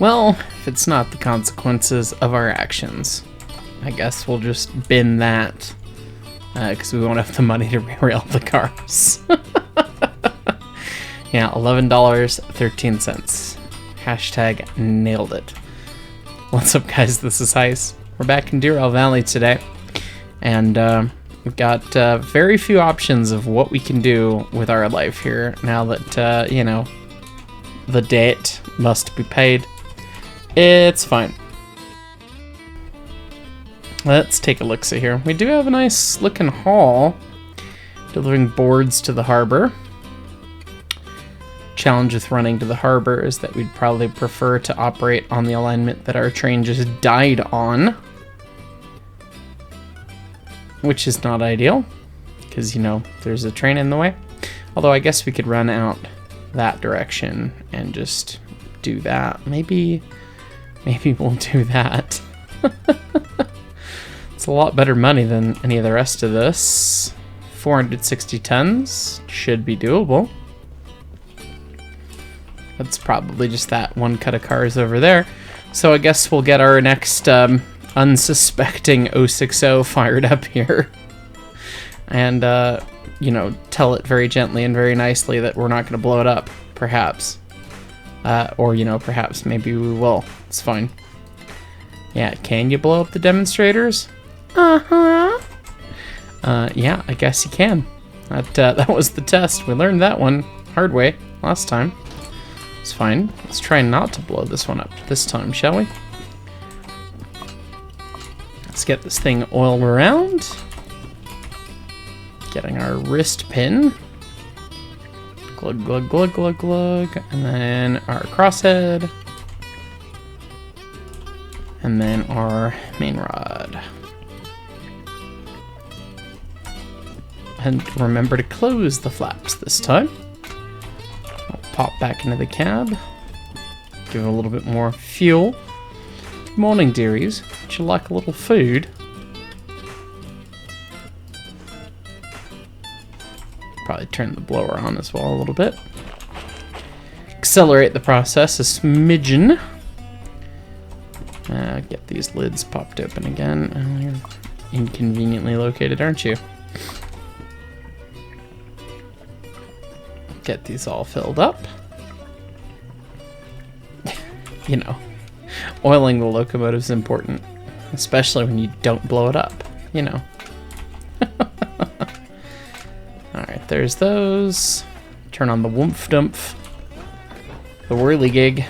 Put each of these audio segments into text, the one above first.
Well, if it's not the consequences of our actions, I guess we'll just bin that, because we won't have the money to rerail the cars. Yeah, $11.13. Hashtag nailed it. What's up, guys? This is Heis. We're back in Deer Valley today, and we've got very few options of what we can do with our life here now that, you know, the debt must be paid. It's fine. Let's take a look-see here. We do have a nice looking haul, delivering boards to the harbor. Challenge with running to the harbor is that we'd probably prefer to operate on the alignment that our train just died on, which is not ideal because, you know, there's a train in the way. Although I guess we could run out that direction and just do that. Maybe we'll do that. It's a lot better money than any of the rest of this. 460 tons should be doable. That's probably just that one cut of cars over there. So I guess we'll get our next unsuspecting 060 fired up here. And, you know, tell it very gently and very nicely that we're not going to blow it up, perhaps. Or, you know, perhaps maybe we will. It's fine. Yeah, can you blow up the demonstrators? Uh-huh. Yeah, I guess you can. That was the test. We learned that one hard way last time. It's fine. Let's try not to blow this one up this time, shall we? Let's get this thing oiled around. Getting our wrist pin. Glug, glug, glug, glug, glug. And then our crosshead. And then our main rod. And remember to close the flaps this time. I'll pop back into the cab. Give it a little bit more fuel. Good morning, dearies. Would you like a little food? Probably turn the blower on as well a little bit. Accelerate the process a smidgen. Get these lids popped open again. Oh, you're inconveniently located, aren't you? Get these all filled up. You know, oiling the locomotive is important, especially when you don't blow it up, you know. Alright, there's those. Turn on the woomph-dumph. The whirligig.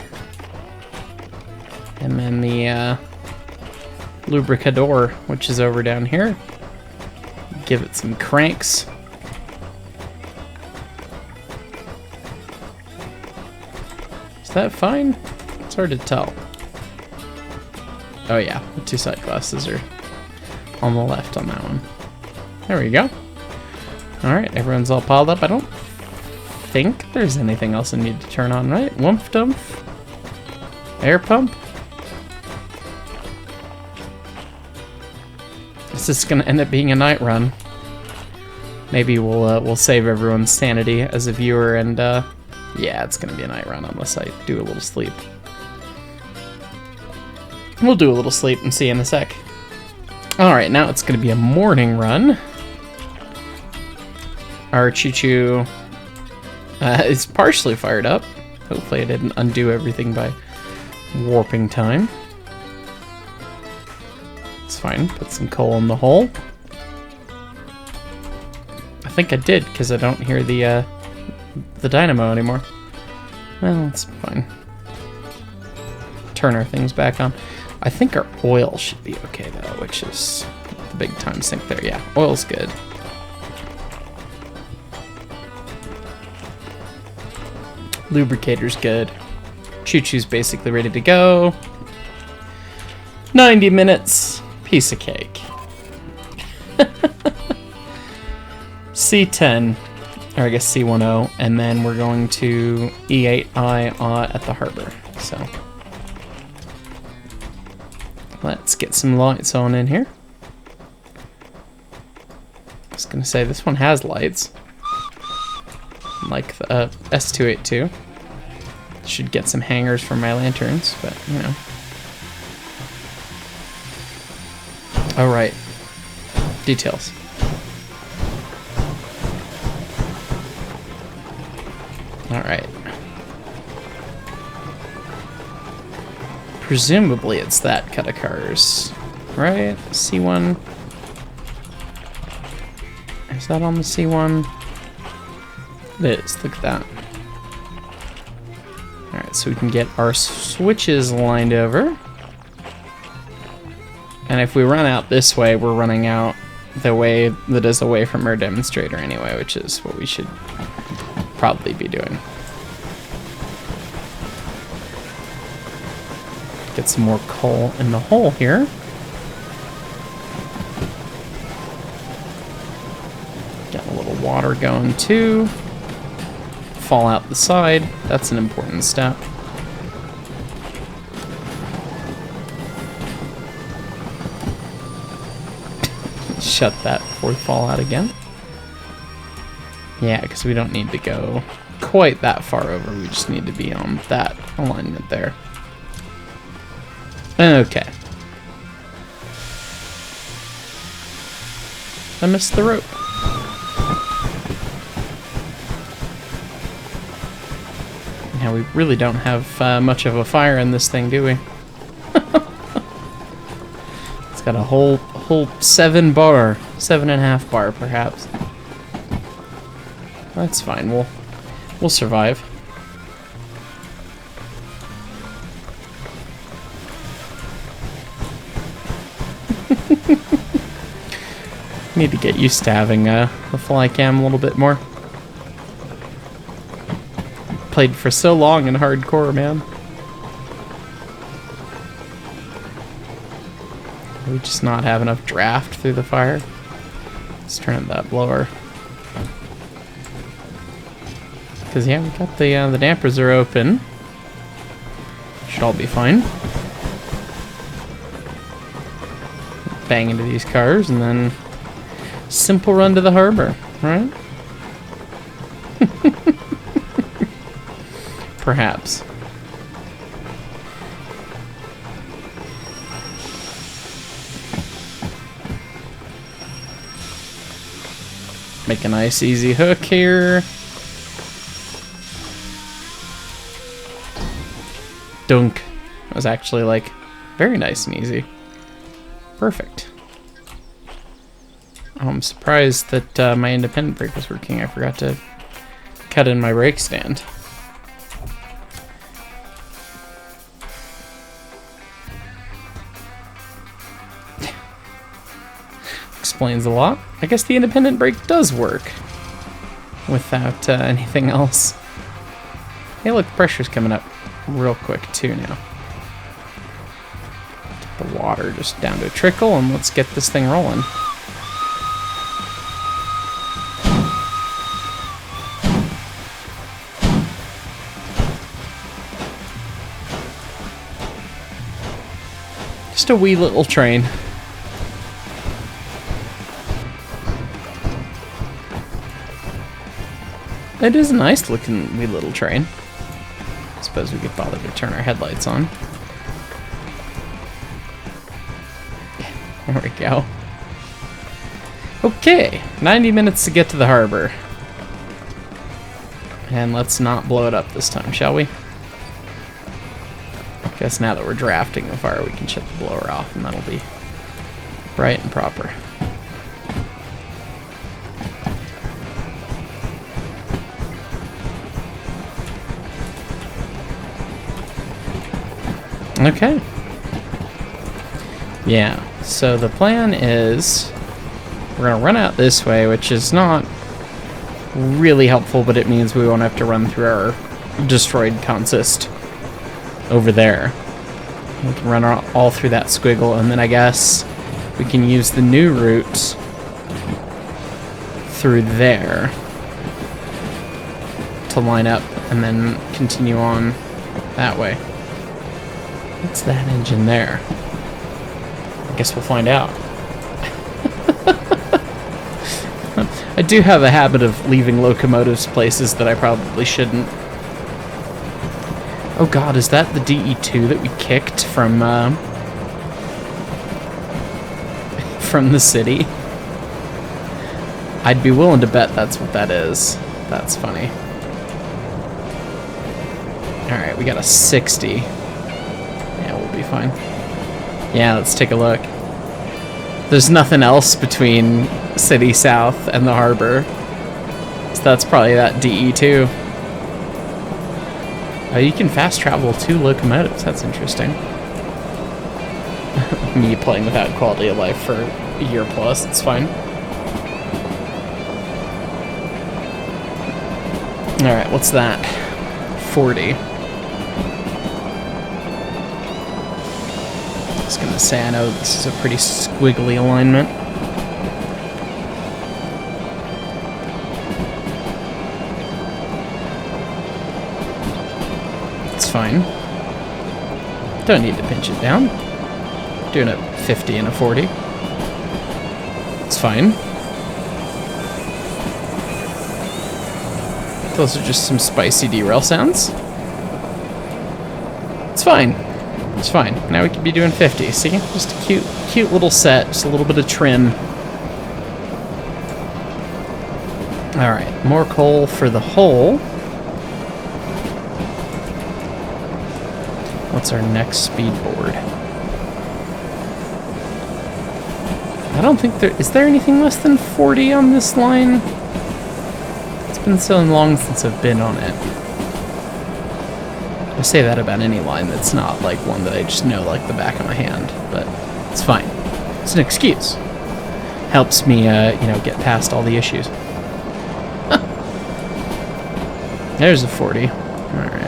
And then the lubricador, which is over down here. Give it some cranks. Is that fine? It's hard to tell. Oh yeah, the two side glasses are on the left on that one. There we go. Alright, everyone's all piled up. I don't think there's anything else I need to turn on, right? Woomph-dumph. Air pump. Is this gonna end up being a night run? Maybe we'll save everyone's sanity as a viewer and yeah, it's gonna be a night run unless I do a little sleep. We'll do a little sleep and see you in a sec. Alright, now it's gonna be a morning run. Our choo-choo is partially fired up. Hopefully I didn't undo everything by warping time. It's fine, put some coal in the hole. I think I did, because I don't hear the dynamo anymore. Well, it's fine. Turn our things back on. I think our oil should be okay though, which is the big time sink there. Yeah, oil's good. Lubricator's good. Choo-choo's basically ready to go. 90 minutes. Piece of cake. C10. Or I guess C10, and then we're going to E8I at the harbor. So let's get some lights on in here. I was gonna say this one has lights, like the S282. Should get some hangers for my lanterns, but you know. All right. Details. All right. Presumably it's that cut of cars, right? C1. Is that on the C1? It is. Look at that. All right, so we can get our switches lined over. And if we run out this way, we're running out the way that is away from our demonstrator anyway, which is what we should probably be doing. Get some more coal in the hole here. Getting a little water going too. Fall out the side. That's an important step. Shut that before we fall out again. Yeah, because we don't need to go quite that far over. We just need to be on that alignment there. Okay. I missed the rope. Yeah, we really don't have much of a fire in this thing, do we? It's got a whole 7 bar, 7.5 bar, perhaps. That's fine. We'll survive. Need to get used to having the fly cam a little bit more. Played for so long in hardcore, man. We just not have enough draft through the fire. Let's turn up that blower. Because yeah, we got the dampers are open. Should all be fine. Bang into these cars and then simple run to the harbor, right? Perhaps. Make a nice easy hook here. Dunk. That was actually like very nice and easy. Perfect. I'm surprised that my independent brake was working. I forgot to cut in my brake stand. Explains a lot. I guess the independent brake does work without anything else. Hey, look, pressure's coming up real quick too now. Get the water just down to a trickle and let's get this thing rolling. Just a wee little train. It is a nice looking wee little train. I suppose we could bother to turn our headlights on. There we go. Okay, 90 minutes to get to the harbor. And let's not blow it up this time, shall we? Guess now that we're drafting the fire, we can shut the blower off and that'll be bright and proper. Okay. Yeah, so the plan is we're going to run out this way, which is not really helpful, but it means we won't have to run through our destroyed consist over there. We can run all through that squiggle, and then I guess we can use the new route through there to line up and then continue on that way. What's that engine there? I guess we'll find out. I do have a habit of leaving locomotives places that I probably shouldn't. Oh god, is that the DE2 that we kicked from the city? I'd be willing to bet that's what that is. That's funny. Alright, we got a 60. Yeah, we'll be fine. Yeah, let's take a look. There's nothing else between City South and the harbor. So that's probably that DE2. Oh, you can fast travel 2 locomotives. That's interesting. Me playing without quality of life for a year plus. It's fine. Alright, what's that? 40. I was gonna say, I know this is a pretty squiggly alignment. It's fine. Don't need to pinch it down. Doing a 50 and a 40. It's fine. Those are just some spicy derail sounds. It's fine. It's fine. Now we could be doing 50. See? Just a cute little set. Just a little bit of trim. Alright. More coal for the hole. What's our next speed board? I don't think there... Is there anything less than 40 on this line? It's been so long since I've been on it. I say that about any line that's not like one that I just know like the back of my hand, but it's fine. It's an excuse. Helps me, you know, get past all the issues. There's a 40. Alright.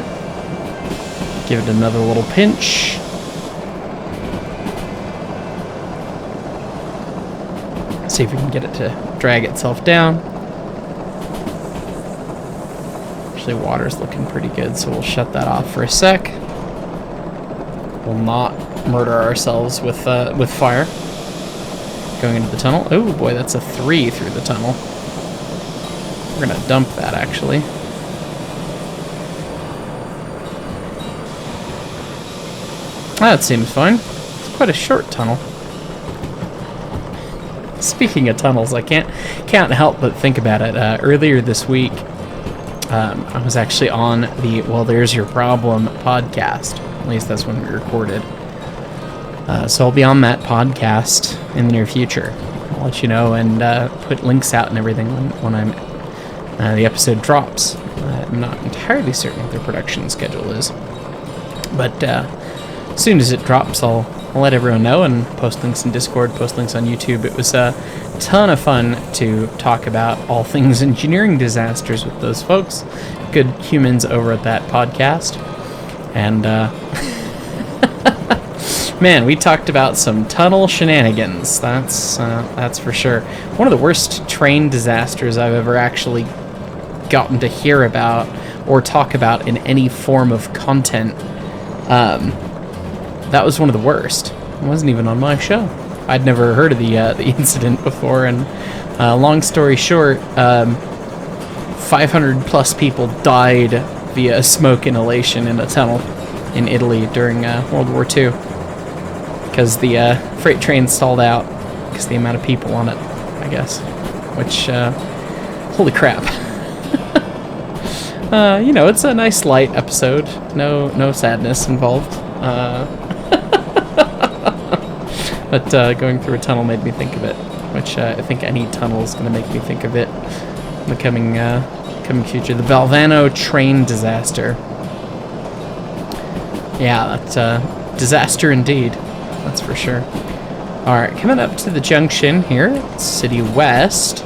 Give it another little pinch. See if we can get it to drag itself down. Actually, water's looking pretty good, so we'll shut that off for a sec. We'll not murder ourselves with fire. Going into the tunnel. Oh boy, that's a 3 through the tunnel. We're gonna dump that, actually. That seems fine. It's quite a short tunnel. Speaking of tunnels, I can't help but think about it. Earlier this week, I was actually on the Well, There's Your Problem podcast. At least that's when we recorded. So I'll be on that podcast in the near future. I'll let you know and put links out and everything when the episode drops. I'm not entirely certain what their production schedule is. But as soon as it drops, I'll let everyone know and post links in Discord, post links on YouTube. It was a ton of fun to talk about all things engineering disasters with those folks. Good humans over at that podcast. And, man, we talked about some tunnel shenanigans. That's for sure. One of the worst train disasters I've ever actually gotten to hear about or talk about in any form of content. That was one of the worst. It wasn't even on my show. I'd never heard of the incident before, and long story short, 500 plus people died via smoke inhalation in a tunnel in Italy during World War II because the freight train stalled out because the amount of people on it, I guess. Which, holy crap. You know, it's a nice light episode. No sadness involved. But going through a tunnel made me think of it, which I think any tunnel is going to make me think of it in the coming future. The Valvano train disaster. Yeah, that's disaster indeed. That's for sure. All right, coming up to the junction here, City West.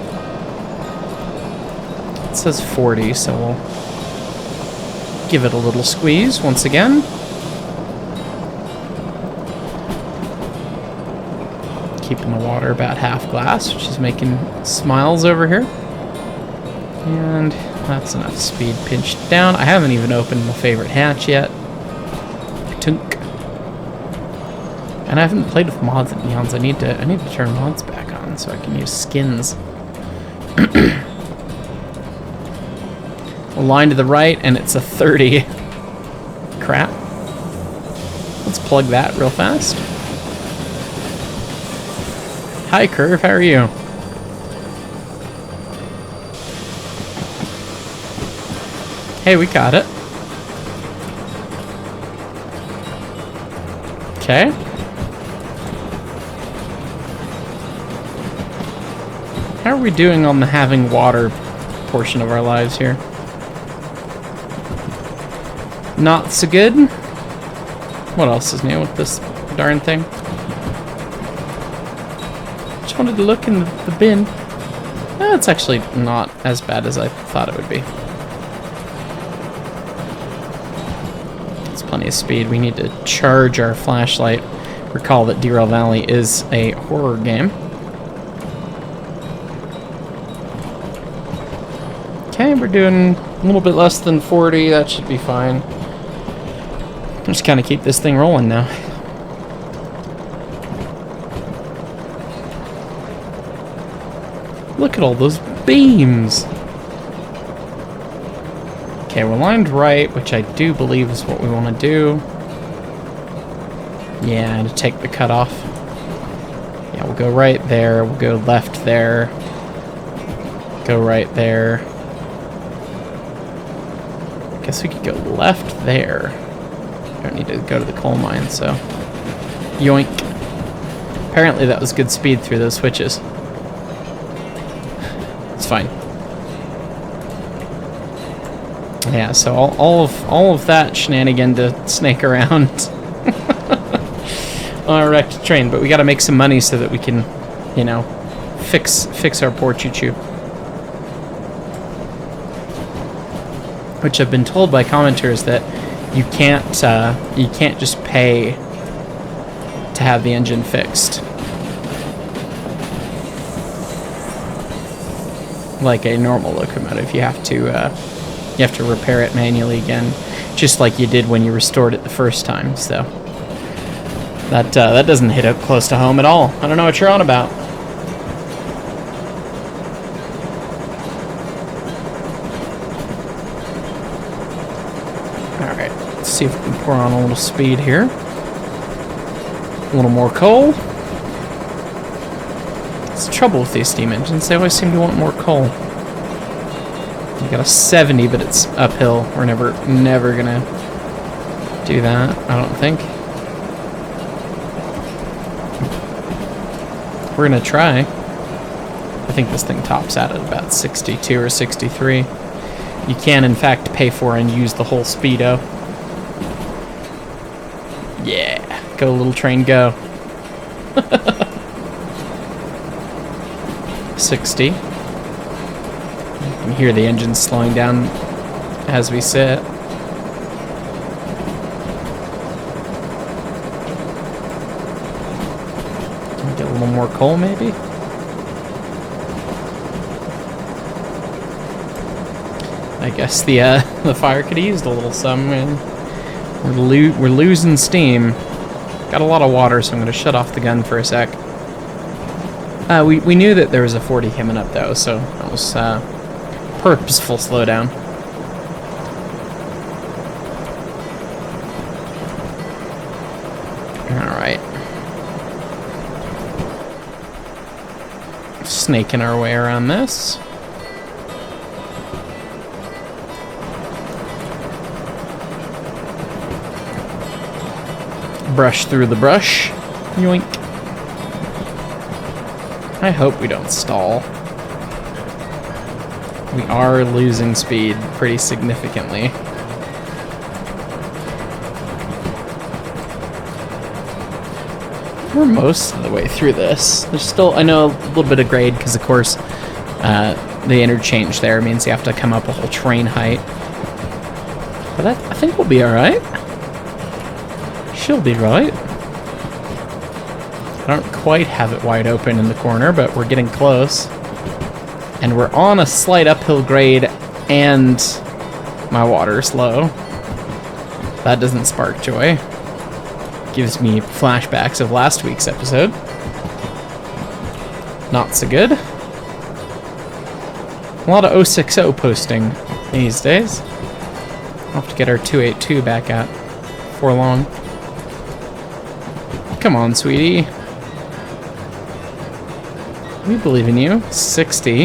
It says 40, so we'll give it a little squeeze once again. Keeping the water about half glass, which is making smiles over here. And that's enough speed pinched down. I haven't even opened my favorite hatch yet. Tunk. And I haven't played with mods and neons. I need to turn mods back on so I can use skins. A line to the right, and it's a 30. crap. Let's plug that real fast. Hi, Curve. How are you? Hey, we got it. Okay. How are we doing on the having water portion of our lives here? Not so good. What else is new with this darn thing? Just wanted to look in the bin. It's actually not as bad as I thought it would be. It's plenty of speed. We need to charge our flashlight. Recall that Derail Valley is a horror game. Okay, we're doing a little bit less than 40. That should be fine. Just kind of keep this thing rolling now. Look at all those beams. Okay, we're lined right, which I do believe is what we want to do. Yeah, to take the cutoff. Yeah, we'll go right there. We'll go left there. Go right there. Guess we could go left there. Don't need to go to the coal mine, so... Yoink. Apparently that was good speed through those switches. It's fine. Yeah, so all of that shenanigan to snake around on a wrecked train, but we gotta make some money so that we can, you know, fix our poor choo-choo. Which I've been told by commenters that you can't just pay to have the engine fixed like a normal locomotive. You have to repair it manually again, just like you did when you restored it the first time. So that doesn't hit up close to home at all. I don't know what you're on about. See if we can pour on a little speed here. A little more coal. It's the trouble with these steam engines. They always seem to want more coal. You got a 70, but it's uphill. We're never gonna do that, I don't think. We're gonna try. I think this thing tops out at about 62 or 63. You can, in fact, pay for and use the whole speedo. Yeah, go little train, go. 60. You can hear the engine slowing down as we sit. Can we get a little more coal, maybe? I guess the fire could have used a little some. We're losing steam. Got a lot of water, so I'm going to shut off the gun for a sec. We knew that there was a 40 coming up, though, so that was purposeful slowdown. Alright. Snaking our way around this. Brush through the brush. Yoink. I hope we don't stall. We are losing speed pretty significantly. We're most of the way through this. There's still, I know, a little bit of grade because, of course, the interchange there means you have to come up a whole train height. But I think we'll be alright. She'll be right. I don't quite have it wide open in the corner, but we're getting close. And we're on a slight uphill grade, and my water's low. That doesn't spark joy. Gives me flashbacks of last week's episode. Not so good. A lot of 060 posting these days. I'll have to get our 282 back out. before long. Come on, sweetie. We believe in you. 60.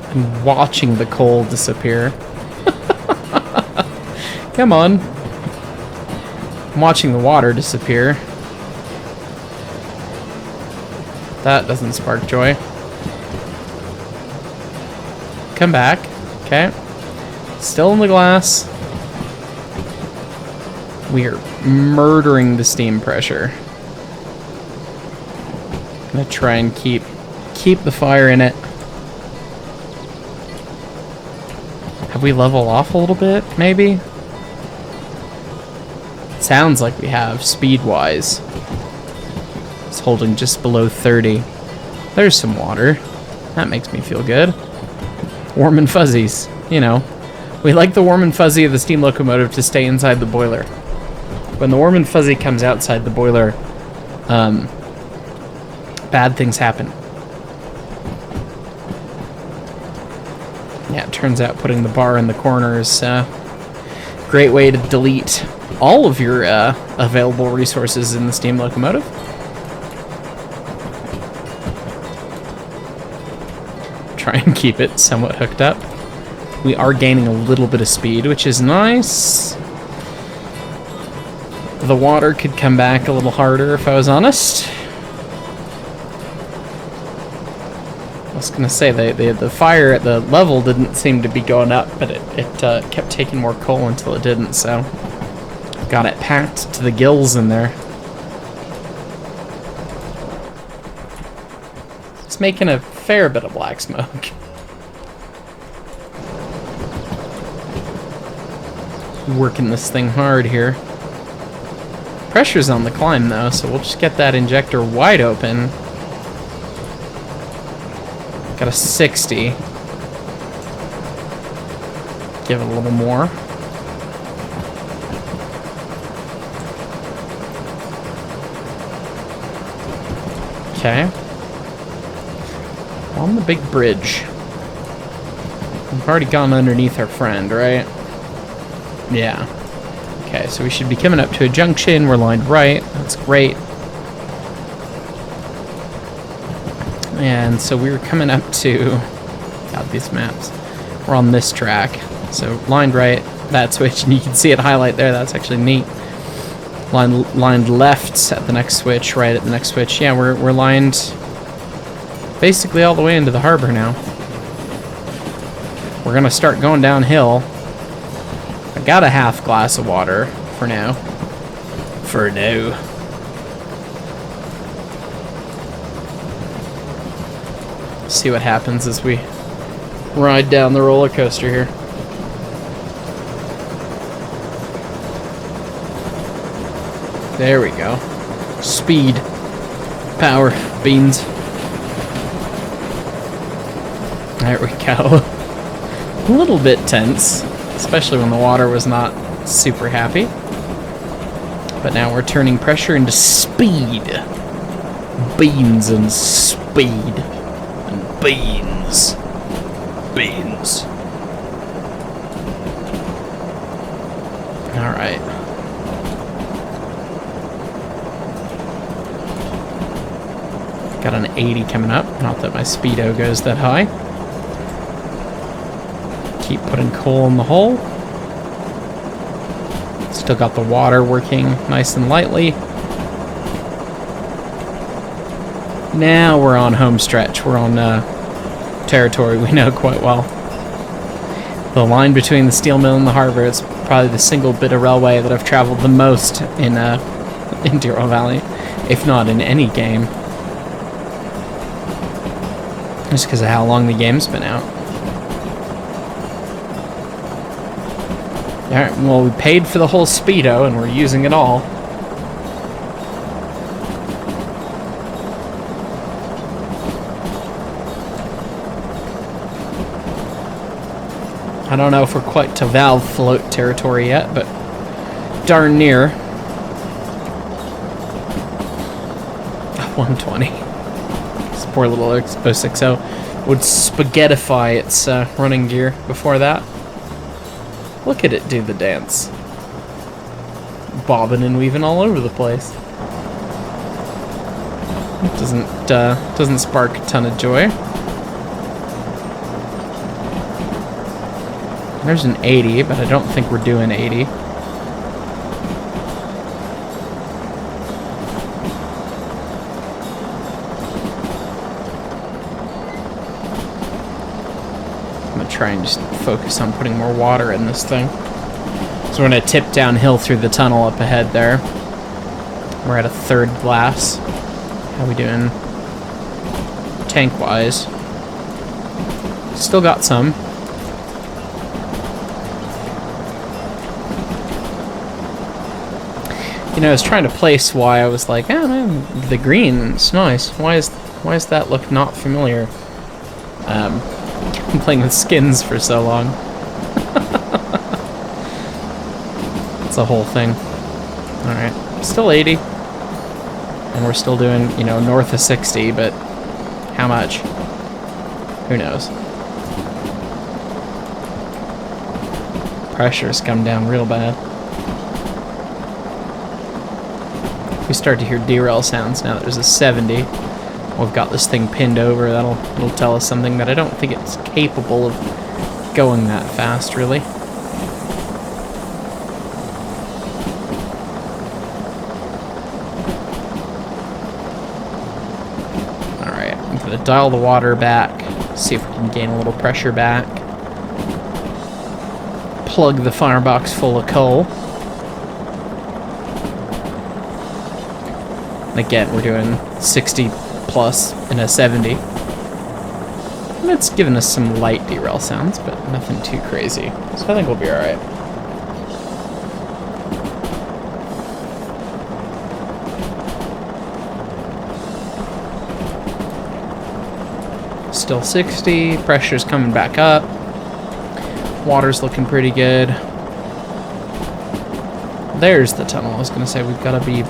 I'm watching the coal disappear. Come on. I'm watching the water disappear. That doesn't spark joy. Come back. Okay. Still in the glass. We are murdering the steam pressure. I'm gonna try and keep the fire in it. Have we leveled off a little bit, maybe? Sounds like we have, speed-wise. It's holding just below 30. There's some water. That makes me feel good. Warm and fuzzies, you know. We like the warm and fuzzy of the steam locomotive to stay inside the boiler. When the warm and fuzzy comes outside the boiler, bad things happen. Yeah, it turns out putting the bar in the corner is a great way to delete all of your available resources in the steam locomotive. Try and keep it somewhat hooked up. We are gaining a little bit of speed, which is nice. The water could come back a little harder if I was honest. I was gonna say the fire at the level didn't seem to be going up, but it kept taking more coal until it didn't, so got it packed to the gills in there. It's making a fair bit of black smoke. Working this thing hard here. Pressure's on the climb though, so we'll just get that injector wide open. Got a 60. Give it a little more. Okay. On the big bridge. We've already gone underneath our friend, right? Yeah. Okay, so we should be coming up to a junction. We're lined right. That's great. And so we were coming up to... God, these maps. We're on this track. So lined right, that switch, and you can see it highlight there. That's actually neat. Lined left at the next switch, right at the next switch. Yeah, we're lined basically all the way into the harbor now. We're gonna start going downhill. I got a half glass of water for now. For now. See what happens as we ride down the roller coaster here. There we go. Speed. Power. Beans. There we go. A little bit tense, especially when the water was not super happy. But now we're turning pressure into speed. Beans and speed. And beans. Beans. Alright. Got an 80 coming up. Not that my speedo goes that high. Keep putting coal in the hole. Still got the water working nice and lightly. Now we're on home stretch. We're on territory we know quite well. The line between the steel mill and the harbor is probably the single bit of railway that I've traveled the most in Douro Valley, if not in any game. Just because of how long the game's been out. Alright, well, we paid for the whole speedo and we're using it all. I don't know if we're quite to valve float territory yet, but darn near. 120. This poor little 060 would spaghettify its running gear before that. Look at it do the dance. Bobbing and weaving all over the place. It doesn't spark a ton of joy. There's an 80, but I don't think we're doing 80. Try and just focus on putting more water in this thing. So we're gonna tip downhill through the tunnel up ahead there. We're at a third glass. How we doing tank-wise? Still got some. You know, I was trying to place why I was like, oh man, the green, it's nice. Why is that look not familiar? Been playing with skins for so long. It's a whole thing. Alright, still 80. And we're still doing, you know, north of 60, but how much? Who knows? Pressure's come down real bad. We start to hear derail sounds now that there's a 70. We've got this thing pinned over. It'll tell us something that I don't think it's capable of going that fast, really. Alright, I'm going to dial the water back, see if we can gain a little pressure back. Plug the firebox full of coal. And again, we're doing 60 plus in a 70. And it's given us some light derail sounds, but nothing too crazy. So I think we'll be alright. Still 60, pressure's coming back up. Water's looking pretty good. There's the tunnel. I was gonna say we've gotta be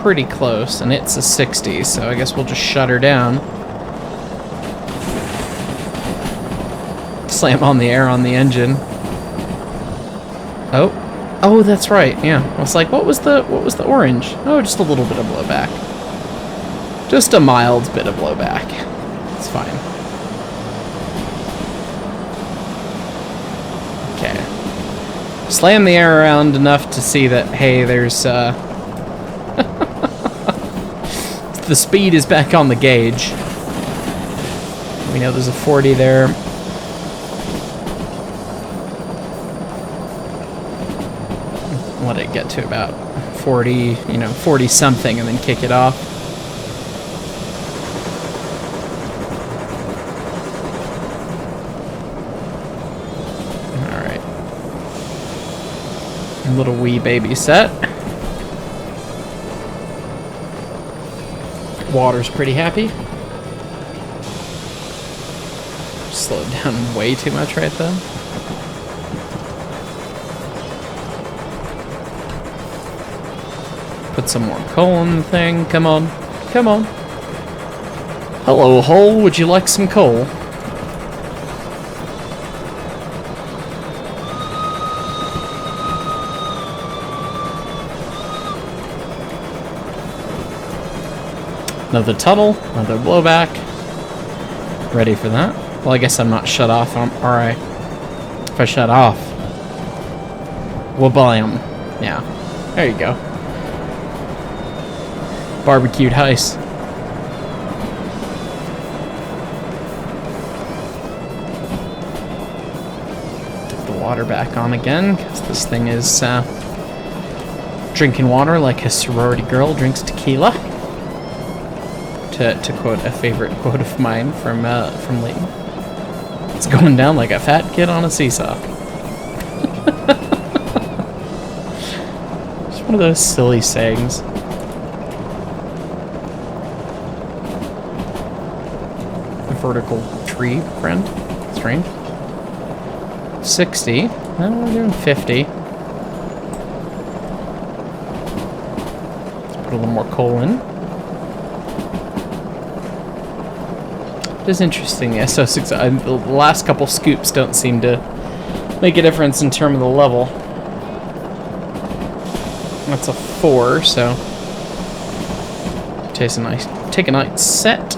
pretty close, and it's a 60, so I guess we'll just shut her down. Slam on the air on the engine. Oh, that's right. Yeah, I was like, what was the orange? Oh, just a little bit of blowback. Just a mild bit of blowback. It's fine. Okay. Slam the air around enough to see that, hey, there's the speed is back on the gauge. We know there's a 40 there. Let it get to about 40, you know, 40 something and then kick it off. Alright. A little wee baby set. Water's pretty happy. Slowed down way too much right then. Put some more coal in the thing. Come on. Come on. Hello, hull. Would you like some coal? Another tunnel, another blowback. Ready for that? Well, I guess I'm not shut off. Alright. If I shut off. Well, bam. Yeah. There you go. Barbecued heist. Put the water back on again, because this thing is drinking water like a sorority girl drinks tequila. To quote a favorite quote of mine from Leighton. It's going down like a fat kid on a seesaw. Just one of those silly sayings. A vertical tree, friend. Strange. 60. Now we're doing 50. Let's put a little more coal in. It is interesting, the SO6. The last couple scoops don't seem to make a difference in terms of the level. That's a 4, so take a nice set.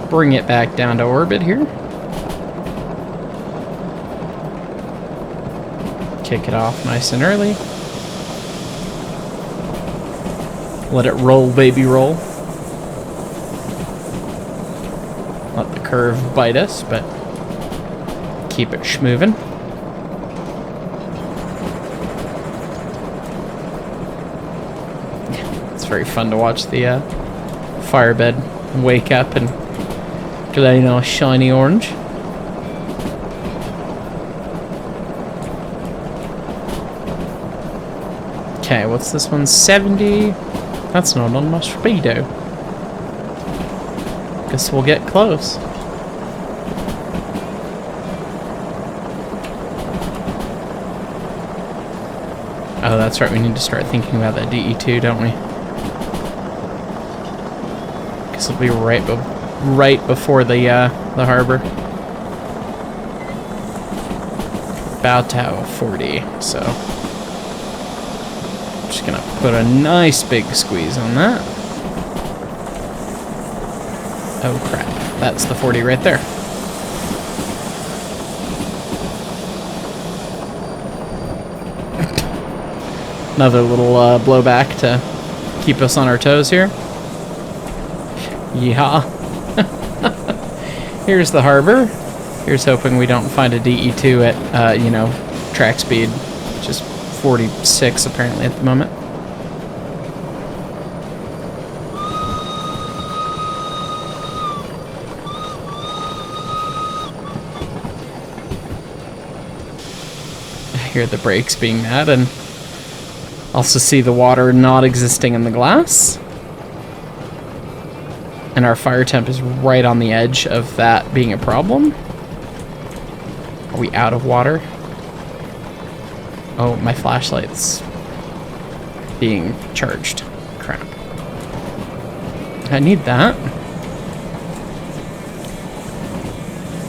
Bring it back down to orbit here. Kick it off nice and early. Let it roll, baby, roll. Let the curve bite us, but keep it schmoving. It's very fun to watch the firebed wake up and glowing all shiny orange. Okay, what's this one? 70. That's not on my speedo. Guess we'll get close. Oh, that's right. We need to start thinking about that DE2, don't we? Guess it'll be right before the harbor. About to have a 40, so just gonna put a nice big squeeze on that. Oh crap, that's the 40 right there. Another little blowback to keep us on our toes here. Yeah. Here's the harbor. Here's hoping we don't find a DE2 at, you know, track speed, just 46 apparently at the moment. I hear the brakes being mad, and also see the water not existing in the glass. And our fire temp is right on the edge of that being a problem. Are we out of water? Oh, my flashlight's being charged. Crap. I need that.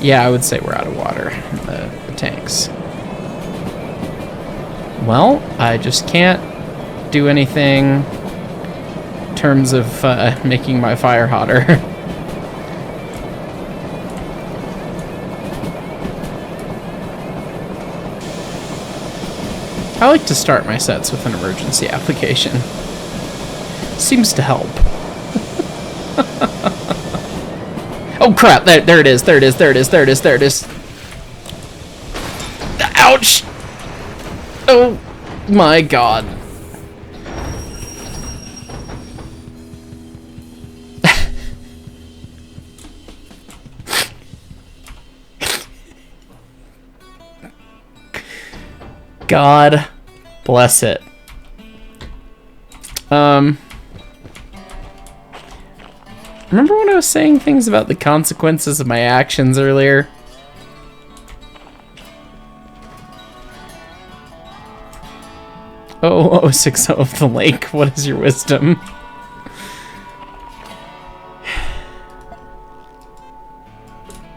Yeah, I would say we're out of water in the tanks. Well, I just can't do anything in terms of making my fire hotter. I like to start my sets with an emergency application. Seems to help. Oh crap, there it is, there it is, there it is, there it is, there it is. Ouch! Oh my god. God bless it. Remember when I was saying things about the consequences of my actions earlier? Oh, 60 of the lake, what is your wisdom?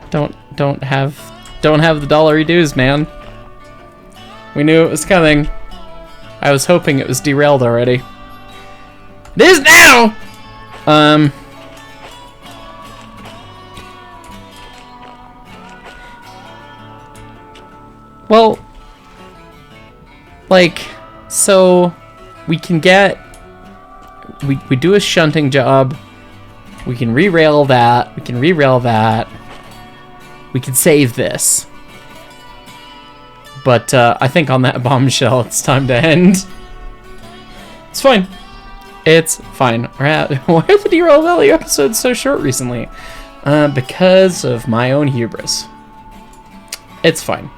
Don't have the dollary dues, man. We knew it was coming. I was hoping it was derailed already. It is now! Well, like, so we can get, we do a shunting job, we can re-rail that, we can re-rail that, we can save this. But I think on that bombshell, it's time to end. It's fine. It's fine. Why are the Derail Valley episodes so short recently? Because of my own hubris. It's fine.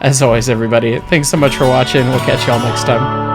As always, everybody, thanks so much for watching. We'll catch y'all next time.